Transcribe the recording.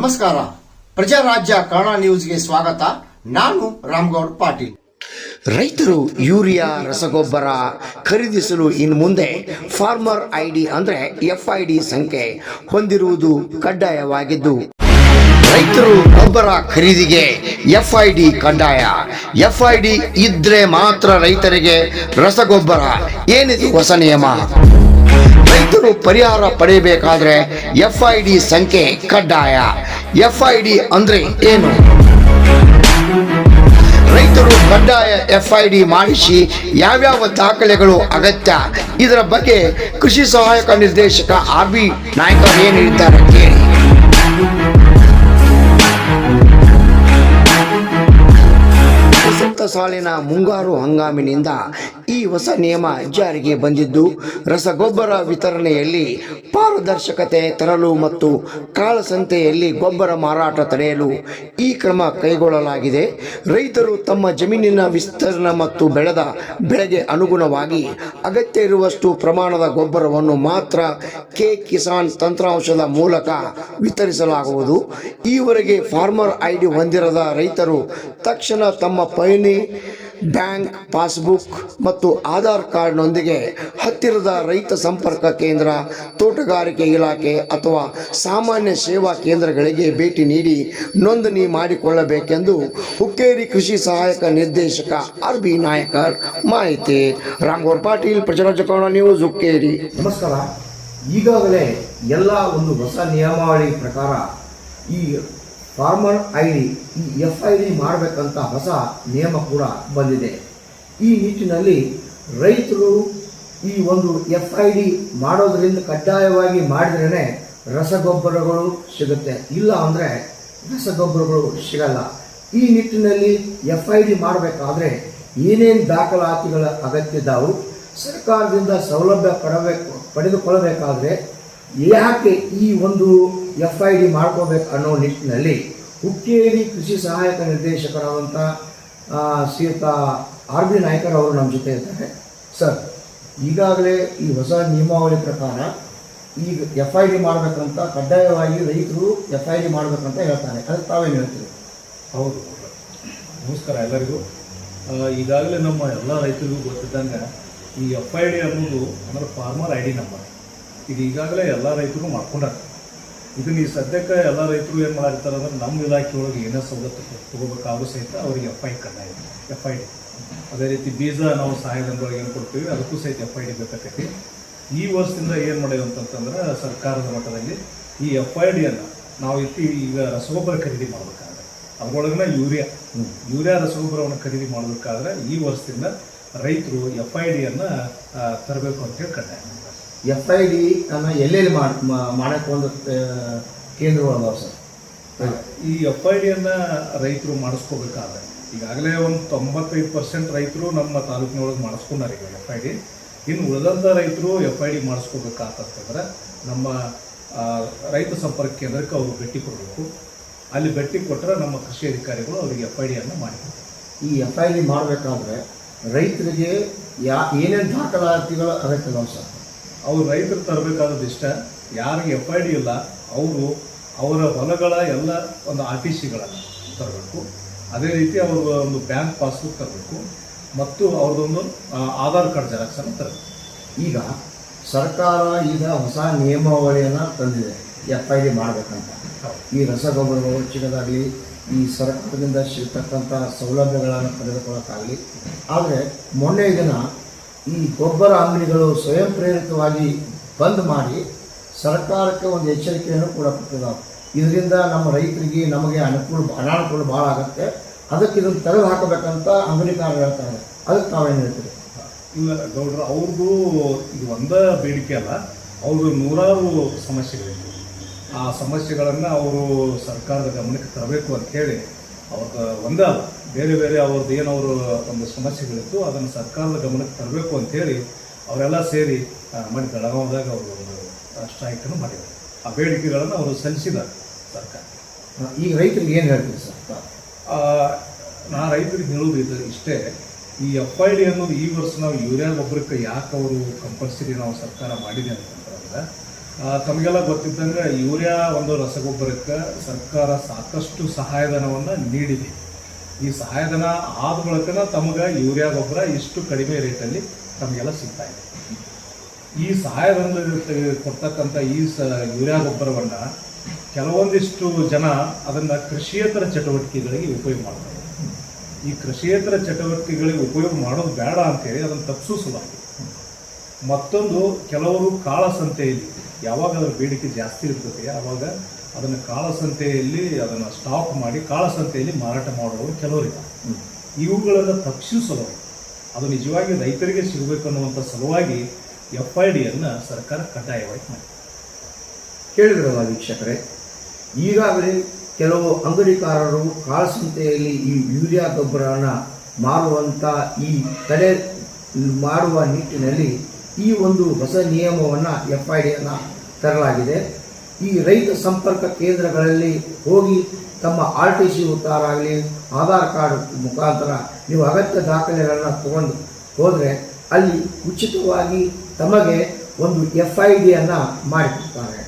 ನಮಸ್ಕಾರ. ಪ್ರಜಾರಾಜ್ಯ ಕನ್ನಡ ನ್ಯೂಸ್ಗೆ ಸ್ವಾಗತ. ನಾನು ರಾಮಗೌಡ ಪಾಟೀಲ್. ರೈತರು ಯೂರಿಯಾ ರಸಗೊಬ್ಬರ ಖರೀದಿಸಲು ಇನ್ನು ಮುಂದೆ ಫಾರ್ಮರ್ ಐಡಿ ಅಂದರೆ FID ಸಂಖ್ಯೆ ಹೊಂದಿರುವುದು ಕಡ್ಡಾಯವಾಗಿದ್ದು, ರೈತರು ಗೊಬ್ಬರ ಖರೀದಿಗೆ FID ಕಡ್ಡಾಯ. FID ಇದ್ರೆ ಮಾತ್ರ ರೈತರಿಗೆ ರಸಗೊಬ್ಬರ. ಏನಿದು ಹೊಸ ನಿಯಮ? ರೈತರು ಪರಿಹಾರ ಪಡೆಯಬೇಕಾದ್ರೆ FID ಸಂಖ್ಯೆ ಕಡ್ಡಾಯ. FID ಅಂದ್ರೆ ಏನು? ರೈತರು ಕಡ್ಡಾಯ FID ಮಾಡಿಸಿ ಯಾವ್ಯಾವ ದಾಖಲೆಗಳು ಅಗತ್ಯ, ಇದರ ಬಗ್ಗೆ ಕೃಷಿ ಸಹಾಯಕ ನಿರ್ದೇಶಕ RB ನಾಯ್ಕರ್ ಏನು ಹೇಳಿದ್ದಾರೆ ಕೇಳಿ. ಪ್ರಸಕ್ತ ಸಾಲಿನ ಮುಂಗಾರು ಹಂಗಾಮಿನಿಂದ ಈ ಹೊಸ ನಿಯಮ ಜಾರಿಗೆ ಬಂದಿದ್ದು, ರಸಗೊಬ್ಬರ ವಿತರಣೆಯಲ್ಲಿ ಪಾರದರ್ಶಕತೆ ತರಲು ಮತ್ತು ಕಾಳಸಂತೆಯಲ್ಲಿ ಗೊಬ್ಬರ ಮಾರಾಟ ತಡೆಯಲು ಈ ಕ್ರಮ ಕೈಗೊಳ್ಳಲಾಗಿದೆ. ರೈತರು ತಮ್ಮ ಜಮೀನಿನ ವಿಸ್ತೀರ್ಣ ಮತ್ತು ಬೆಳೆದ ಬೆಳೆಗೆ ಅನುಗುಣವಾಗಿ ಅಗತ್ಯ ಇರುವಷ್ಟು ಪ್ರಮಾಣದ ಗೊಬ್ಬರವನ್ನು ಮಾತ್ರ ಕಿಸಾನ್ ತಂತ್ರಾಂಶದ ಮೂಲಕ ವಿತರಿಸಲಾಗುವುದು. ಈವರೆಗೆ ಫಾರ್ಮರ್ ID ಹೊಂದಿರದ ರೈತರು ತಕ್ಷಣ ತಮ್ಮ ಪಹಣಿ, ಬ್ಯಾಂಕ್ ಪಾಸ್ಬುಕ್ ಮತ್ತು ಆಧಾರ್ ಕಾರ್ಡ್ನೊಂದಿಗೆ ಹತ್ತಿರದ ರೈತ ಸಂಪರ್ಕ ಕೇಂದ್ರ, ತೋಟಗಾರಿಕೆ ಇಲಾಖೆ ಅಥವಾ ಸಾಮಾನ್ಯ ಸೇವಾ ಕೇಂದ್ರಗಳಿಗೆ ಭೇಟಿ ನೀಡಿ ನೋಂದಣಿ ಮಾಡಿಕೊಳ್ಳಬೇಕೆಂದು ಹುಕ್ಕೇರಿ ಕೃಷಿ ಸಹಾಯಕ ನಿರ್ದೇಶಕ RB ನಾಯ್ಕರ್ ಮಾಹಿತಿ. ರಾಮಗೌಡ ಪಾಟೀಲ್, ಪ್ರಜಾರಾಜ್ಯ ಕನ್ನಡ ನ್ಯೂಸ್, ಹುಕ್ಕೇರಿ. ನಮಸ್ಕಾರ. ಈಗಾಗಲೇ ಎಲ್ಲ ಒಂದು ಹೊಸ ನಿಯಮಾವಳಿ ಪ್ರಕಾರ ಈ ಫಾರ್ಮರ್ ID, ಈ FID ಮಾಡಬೇಕಂತ ಹೊಸ ನಿಯಮ ಕೂಡ ಬಂದಿದೆ. ಈ ನಿಟ್ಟಿನಲ್ಲಿ ರೈತರು ಈ ಒಂದು FID ಮಾಡೋದರಿಂದ ಕಡ್ಡಾಯವಾಗಿ ಮಾಡಿದ್ರೇ ರಸಗೊಬ್ಬರಗಳು ಸಿಗುತ್ತೆ, ಇಲ್ಲ ಅಂದರೆ ರಸಗೊಬ್ಬರಗಳು ಸಿಗಲ್ಲ. ಈ ನಿಟ್ಟಿನಲ್ಲಿ FID ಮಾಡಬೇಕಾದ್ರೆ ಏನೇನು ದಾಖಲಾತಿಗಳ ಅಗತ್ಯ ಇದ್ದಾವೆ, ಸರ್ಕಾರದಿಂದ ಸೌಲಭ್ಯ ಪಡೆದುಕೊಳ್ಳಬೇಕಾದ್ರೆ ಯಾಕೆ ಈ ಒಂದು FID ಮಾಡ್ಕೋಬೇಕು ಅನ್ನೋ ನಿಟ್ಟಿನಲ್ಲಿ ಹುಕ್ಕೇರಿ ಕೃಷಿ ಸಹಾಯಕ ನಿರ್ದೇಶಕರಾದಂಥ ಶ್ರೀಯುತ RB ನಾಯ್ಕರ್ ಅವರು ನಮ್ಮ ಜೊತೆ ಇದ್ದಾರೆ. ಸರ್, ಈಗಾಗಲೇ ಈ ಹೊಸ ನಿಯಮಾವಳಿ ಪ್ರಕಾರ ಈಗ FID ಮಾಡಬೇಕಂತ ಕಡ್ಡಾಯವಾಗಿ ರೈತರು FID ಮಾಡಬೇಕಂತ ಹೇಳ್ತಾರೆ, ಅದಕ್ಕೆ ತಾವೇನು ಹೇಳ್ತೀವಿ? ಹೌದು, ನಮಸ್ಕಾರ ಎಲ್ಲರಿಗೂ. ಈಗಾಗಲೇ ನಮ್ಮ ಎಲ್ಲ ರೈತರಿಗೂ ಗೊತ್ತಿದ್ದಂಗೆ ಈ FID ಅನ್ನೋದು ಅಂದರೆ ಫಾರ್ಮರ್ ID ನಂಬರ್, ಇದು ಈಗಾಗಲೇ ಎಲ್ಲ ರೈತರು ಮಾಡ್ಕೊಂಡಾರೆ. ಇದನ್ನು ಈ ಸದ್ಯಕ್ಕೆ ಎಲ್ಲ ರೈತರು ಏನು ಮಾಡಿರ್ತಾರೆ ಅಂದ್ರೆ ನಮ್ಮ ಇಲಾಖೆ ಒಳಗೆ ಏನೇ ಸವಲತ್ತು ತೊಗೋಬೇಕಾದ್ರೂ ಸಹಿತ ಅವರಿಗೆ FID. ಅದೇ ರೀತಿ ಬೀಜ ನಾವು ಸಹಾಯಧನದೊಳಗೆ ಏನು ಕೊಡ್ತೀವಿ ಅದಕ್ಕೂ ಸಹಿತ FID ಬೇಕಾಗೈತಿ. ಈ ವರ್ಷದಿಂದ ಏನು ಮಾಡಿದೆ ಅಂತಂತಂದ್ರೆ ಸರ್ಕಾರದ ಮಟ್ಟದಲ್ಲಿ ಈ FIDಯನ್ನು ನಾವು ಈಗ ರಸಗೊಬ್ಬರ ಖರೀದಿ ಮಾಡಬೇಕಾದ್ರೆ ಅದ್ರೊಳಗಿನ ಯೂರಿಯಾ ರಸಗೊಬ್ಬರವನ್ನು ಖರೀದಿ ಮಾಡಬೇಕಾದ್ರೆ ಈ ವರ್ಷದಿಂದ ರೈತರು FIDಯನ್ನು ತರಬೇಕು ಅಂತೇಳಿ ಕಡ್ಡಾಯ. FID ಅನ್ನು ಎಲ್ಲೆಲ್ಲಿ ಮಾಡೋಕ್ಕೆ ಒಂದು ಕೇಂದ್ರಗಳು ಅದಾವ ಸರ್? ಈ FIDಯನ್ನು ರೈತರು ಮಾಡಿಸ್ಕೋಬೇಕಾದ್ರೆ ಈಗಾಗಲೇ ಒಂದು 95% ರೈತರು ನಮ್ಮ ತಾಲೂಕಿನೊಳಗೆ ಮಾಡಿಸ್ಕೊಂಡಾರೆ ಈಗ FID. ಇನ್ನು ಉಳಿದಂಥ ರೈತರು FID ಮಾಡಿಸ್ಕೋಬೇಕಾತಂತಂದ್ರೆ ನಮ್ಮ ರೈತ ಸಂಪರ್ಕ ಕೇಂದ್ರಕ್ಕೆ ಅವರು ಭೇಟಿ ಕೊಡಬೇಕು. ಅಲ್ಲಿ ಭೇಟಿ ಕೊಟ್ಟರೆ ನಮ್ಮ ಕೃಷಿ ಅಧಿಕಾರಿಗಳು ಅವರಿಗೆ FIDಯನ್ನು ಮಾಡಿಕೊಡ್ತಾರೆ. ಈ FID ಮಾಡಬೇಕಾದ್ರೆ ರೈತರಿಗೆ ಏನೇನು ದಾಖಲಾತಿಗಳು ಅಗತ್ಯ ಇದಾವೆ ಸರ್? ಅವರು ರೈತರು ತರಬೇಕಾದದ್ದು ಇಷ್ಟ, ಯಾರಿಗೆ FID ಇಲ್ಲ ಅವರು ಅವರ ಹೊಲಗಳ ಎಲ್ಲ ಒಂದು RTCಗಳನ್ನು ತರಬೇಕು. ಅದೇ ರೀತಿ ಅವರು ಒಂದು ಬ್ಯಾಂಕ್ ಪಾಸ್ಬುಕ್ ತರಬೇಕು ಮತ್ತು ಅವ್ರದ್ದೊಂದು ಆಧಾರ್ ಕಾರ್ಡ್ ಜೆರಾಕ್ಸನ್ನು ತರಬೇಕು. ಈಗ ಸರ್ಕಾರ ಈಗ ಹೊಸ ನಿಯಮಾವಳಿಯನ್ನು ತಂದಿದೆ FID ಮಾಡಬೇಕಂತ. ಈ ರಸಗೊಬ್ಬರಗಳು ಚಿಕ್ಕದಾಗಲಿ, ಈ ಸರ್ಕಾರದಿಂದ ಸಿಗ್ತಕ್ಕಂಥ ಸೌಲಭ್ಯಗಳನ್ನು ಪಡೆದುಕೊಳ್ಳೋಕ್ಕಾಗಲಿ. ಆದರೆ ಮೊನ್ನೆ ದಿನ ಈ ಗೊಬ್ಬರ ಅಂಗಡಿಗಳು ಸ್ವಯಂ ಪ್ರೇರಿತವಾಗಿ ಬಂದ್ ಮಾಡಿ ಸರ್ಕಾರಕ್ಕೆ ಒಂದು ಎಚ್ಚರಿಕೆಯನ್ನು ಕೂಡ ಕೊಟ್ಟಿದ್ದಾವೆ. ಇದರಿಂದ ನಮ್ಮ ರೈತರಿಗೆ ನಮಗೆ ಅನಾನುಕೂಲ ಭಾಳ ಆಗುತ್ತೆ, ಅದಕ್ಕೆ ಇದನ್ನು ತೆಗೆದು ಹಾಕಬೇಕಂತ ಅಂಗಡಿಕಾರರು ಹೇಳ್ತಾರೆ, ಅದಕ್ಕೆ ತಾವೇನು ಹೇಳ್ತೀರಿ? ಇಲ್ಲ ಗೌಡ್ರ, ಅವ್ರದ್ದು ಇದು ಒಂದೇ ಬೇಡಿಕೆ ಅಲ್ಲ, ಅವರು ನೂರಾರು ಸಮಸ್ಯೆಗಳಿವೆ. ಆ ಸಮಸ್ಯೆಗಳನ್ನು ಅವರು ಸರ್ಕಾರದ ಗಮನಕ್ಕೆ ತರಬೇಕು ಅಂಥೇಳಿ ಅವ್ರದ್ದು ಒಂದೇ ಅಲ್ಲ, ಬೇರೆ ಬೇರೆ ಅವ್ರದ್ದು ಏನವರು ಒಂದು ಸಮಸ್ಯೆಗಳಿತ್ತು ಅದನ್ನು ಸರ್ಕಾರದ ಗಮನಕ್ಕೆ ತರಬೇಕು ಅಂಥೇಳಿ ಅವರೆಲ್ಲ ಸೇರಿ ಮಾಡಿ ಬೆಳಗಾವಿದಾಗ ಅವರು ಒಂದು ಸ್ಟ್ರೈಕನ್ನು ಮಾಡಿದ್ದಾರೆ. ಆ ಬೇಡಿಕೆಗಳನ್ನು ಅವರು ಸಲ್ಲಿಸಿದ್ದಾರೆ ಸರ್ಕಾರ. ಈಗ ರೈತರಿಗೆ ಏನು ಹೇಳ್ತೀವಿ ಸರ್? ನಾ ರೈತರಿಗೆ ಹೇಳೋದು ಇದು ಇಷ್ಟೇ, ಈ FID ಅನ್ನೋದು ಈ ವರ್ಷ ನಾವು ಯೂರಿಯಾ ಗೊಬ್ಬರಕ್ಕೆ ಯಾಕೆ ಅವರು ಕಂಪಲ್ಸರಿ ನಾವು ಸರ್ಕಾರ ಮಾಡಿದೆ ಅಂತಂದ್ರೆ ತಮಗೆಲ್ಲ ಗೊತ್ತಿದ್ದಂಗೆ ಯೂರಿಯಾ ಒಂದು ರಸಗೊಬ್ಬರಕ್ಕೆ ಸರ್ಕಾರ ಸಾಕಷ್ಟು ಸಹಾಯಧನವನ್ನು ನೀಡಿದೆ. ಈ ಸಹಾಯಧನ ಆದ ಬಳಿಕನ ತಮಗೆ ಯೂರಿಯಾ ಗೊಬ್ಬರ ಇಷ್ಟು ಕಡಿಮೆ ರೇಟಲ್ಲಿ ತಮಗೆಲ್ಲ ಸಿಗ್ತಾ ಇದೆ. ಈ ಸಹಾಯಧನದಲ್ಲಿ ಕೊಡ್ತಕ್ಕಂಥ ಯೂರಿಯಾ ಗೊಬ್ಬರವನ್ನು ಕೆಲವೊಂದಿಷ್ಟು ಜನ ಅದನ್ನು ಕೃಷಿಯೇತರ ಚಟುವಟಿಕೆಗಳಿಗೆ ಉಪಯೋಗ ಮಾಡ್ತಾರೆ. ಈ ಕೃಷಿಯೇತರ ಚಟುವಟಿಕೆಗಳಿಗೆ ಉಪಯೋಗ ಮಾಡೋದು ಬೇಡ ಅಂತೇಳಿ ಅದನ್ನು ತಪ್ಪಿಸೋ ಸಲುವಾಗಿ ಮತ್ತೊಂದು ಕೆಲವರು ಕಾಳಸಂತೆಯಲ್ಲಿ ಯಾವಾಗ ಅದರ ಬೇಡಿಕೆ ಜಾಸ್ತಿ ಇರ್ತದೆ ಆವಾಗ ಅದನ್ನು ಕಾಳಸಂತೆಯಲ್ಲಿ ಅದನ್ನು ಸ್ಟಾಕ್ ಮಾಡಿ ಕಾಳಸಂತೆಯಲ್ಲಿ ಮಾರಾಟ ಮಾಡುವವರು ಕೆಲವರಿದ್ದಾರೆ. ಇವುಗಳನ್ನು ತಪ್ಪಿಸೋ ಸಲುವಾಗಿ ಅದು ನಿಜವಾಗಿ ರೈತರಿಗೆ ಸಿಗಬೇಕನ್ನುವಂಥ ಸಲುವಾಗಿ FIDಯನ್ನು ಸರ್ಕಾರ ಕಡ್ಡಾಯವಾಗಿ ಮಾಡಿದೆ. ಕೇಳಿದ್ರಲ್ಲ ವೀಕ್ಷಕರೇ, ಈಗಾಗಲೇ ಕೆಲವು ಅಂಗಡಿಕಾರರು ಕಾಳಸಂತೆಯಲ್ಲಿ ಈ ಯೂರಿಯಾ ಗೊಬ್ಬರವನ್ನು ಮಾರುವಂಥ ಈ ತಡೆ ಮಾಡುವ ನಿಟ್ಟಿನಲ್ಲಿ ಈ ಒಂದು ಹೊಸ ನಿಯಮವನ್ನು FIDಯನ್ನು ತರಲಾಗಿದೆ. ಈ ರೈತ ಸಂಪರ್ಕ ಕೇಂದ್ರಗಳಲ್ಲಿ ಹೋಗಿ ತಮ್ಮ RTC ಉತ್ತಾರಾಗಲಿ ಆಧಾರ್ ಕಾರ್ಡ್ ಮುಖಾಂತರ ನೀವು ಅಗತ್ಯ ದಾಖಲೆಗಳನ್ನು ತಗೊಂಡು ಹೋದರೆ ಅಲ್ಲಿ ಉಚಿತವಾಗಿ ತಮಗೆ ಒಂದು FIDಯನ್ನು ಮಾಡಿಕೊಡ್ತಾರೆ.